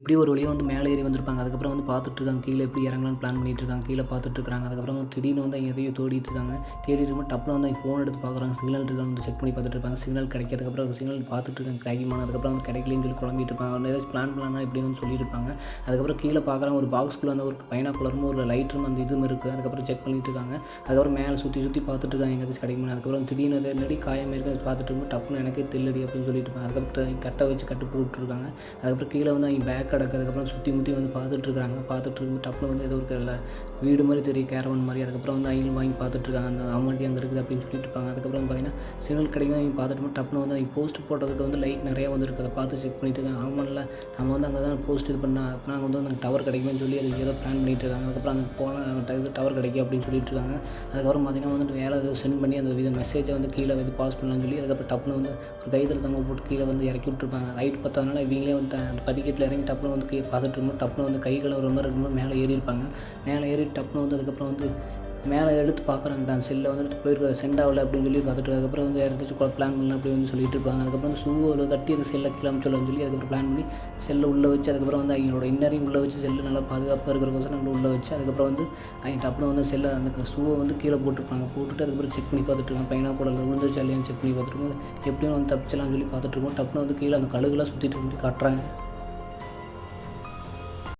எப்படியோ ஒரு வழியா வந்து மேலே ஏறி வந்திருப்பாங்க. அதுக்கப்புறம் வந்து பார்த்துட்டுருக்காங்க. கீழ எப்படி இறங்கலான்னு பிளான் பண்ணிட்டுருக்காங்க. கீழ பார்த்துட்டுருக்காங்க. அதுக்கப்புறம் வந்து திடீர்னு வந்து அங்க எதையோ தேடிட்டு இருக்காங்க. தேடிட்டு இருக்கும்போது டப்புனு வந்து ஃபோன் எடுத்து பார்க்குறாங்க. சிக்னல் இருக்கான்னு வந்து செக் பண்ணி பார்த்துட்டு இருப்பாங்க. சிக்னல் கிடைக்காததுக்கப்புறம் சிக்னல் பார்த்துட்டுருக்காங்க. கிடைக்குமான்னு. அதுக்கப்புறம் வந்து கிடைக்கலன்னு சொல்லி குழம்பிட்டு இருப்பாங்க. அவங்க ஏதாச்சும் பிளான் பண்ணலாம்னா எப்படின்னு வந்து சொல்லியிருப்பாங்க. அதுக்கப்புறம் கீழ பார்க்குறாங்க ஒரு பாக்ஸ்குள்ள வந்து ஒரு பைனாகுலரும் ஒரு லைட்டரும் அந்த இதுவும் இருக்குது. அதுக்கப்புறம் செக் பண்ணிட்டு இருக்காங்க. அதுக்கப்புறம் மேலே சுற்றி சுற்றி பார்த்துட்டு இருக்காங்க எங்கேயாச்சும் கிடைக்குமான்னு. அதுக்கப்புறம் திடீர்னு அது என்னடி காயம் இருக்குன்னு பார்த்துட்டு இருக்கும்போது டப்புனு எனக்கே தெரியலடி அப்படின்னு சொல்லிட்டு இருப்பாங்க. அதுக்கப்புறம் கட்டை வச்சு கட்டு போட்டுருக்காங்க. அதுக்கப்புறம் கீழ வந்து அவங்க பேக் கிடக்கு. அதுக்கப்புறம் சுற்றி முற்றி வந்து பார்த்துட்ருக்காங்க. பார்த்துட்ருக்கும்போது டப்புனு வந்து ஏதோ ஒரு வீடு மாதிரி தெரியும், கேரவன் மாதிரி. அதுக்கப்புறம் வந்து அவங்களும் வாங்கி பார்த்துட்ருக்காங்க. அந்த அமௌண்ட்டு அங்கே இருக்குது அப்படின்னு சொல்லிட்டு இருப்பாங்க. அதுக்கப்புறம் வந்து பார்த்தீங்கன்னா சிக்னல் கிடைக்கும் அவங்க பார்த்துட்டு டப்புனு வந்து அவங்க போஸ்ட் போட்டதுக்கு வந்து லைக் நிறையா வந்துருக்கு. அதை பார்த்து செக் பண்ணிட்டு இருக்காங்க. ஆமாம்ல நம்ம வந்து அங்கே தான் போஸ்ட் இது பண்ணால் அப்போ நாங்கள் வந்து அந்த டவர் கிடைக்கும்னு சொல்லி அது ஏதோ பிளான் பண்ணிட்டு இருக்காங்க. அதுக்கப்புறம் அங்கே போனால் டவர் கிடைக்கும் அப்படின்னு சொல்லிட்டு இருக்காங்க. அதுக்கப்புறம் பார்த்தீங்கன்னா வந்துட்டு வேறு ஏதோ சென்ட் பண்ணி அந்த வித மெசேஜை வந்து கீழே வந்து பாஸ் பண்ணலாம்னு சொல்லி அதுக்கப்புறம் டப்புனு வந்து ஒரு கைத்தில் தங்க போட்டு கீழே வந்து இறக்கி விட்டுருப்பாங்க. ஹைட் பத்தாதனால இவங்களே வந்து படிக்கட்டில் இறங்கி டப்புனு வந்து பார்த்துட்டு இருக்கும்போது டப்புனு வந்து கை கழுவுற மாதிரி இருக்கும்போது மேலே ஏறியிருப்பாங்க. மேலே ஏறி டப்புனு வந்து அதுக்கப்புறம் வந்து மேலே எடுத்து பார்க்குறாங்க. அந்த செல்லை வந்துட்டு போயிருக்க சென்ட் ஆகல அப்படின்னு சொல்லி பார்த்துட்டு அதுக்கப்புறம் வந்து யாராச்சும் பிளான் பண்ணலாம் அப்படி வந்து சொல்லிட்டு இருப்பாங்க. அதுக்கப்புறம் வந்து ஷூவில் தட்டி அந்த செல்லை கீழே சொல்லணும்னு சொல்லி அதுக்கப்புறம் பிளான் பண்ணி செல்லை உள்ளே வச்சு அதுக்கப்புறம் வந்து அவங்களோட இன்னரையும் உள்ளே வச்சு செல்லு நல்லா பாதுகாப்பாக இருக்கிறக்கோசரம் உள்ளே வச்சு அதுக்கப்புறம் வந்து அவங்க டப்புனு வந்து செல்லை அந்த ஷூவை வந்து கீழே போட்டுருப்பாங்க. போட்டுட்டு அதுக்கப்புறம் செக் பண்ணி பார்த்துட்டு இருக்காங்க. பையனா கூட விழுந்துச்சு இல்லையான்னு செக் பண்ணி பார்த்துட்டு எப்படியும் வந்து தப்பிச்சலாம்னு சொல்லி பார்த்துட்டு இருக்கோம். டப்புனு வந்து கீழே அந்த கழுகுலாம் சுற்றிட்டு காட்டுறாங்க.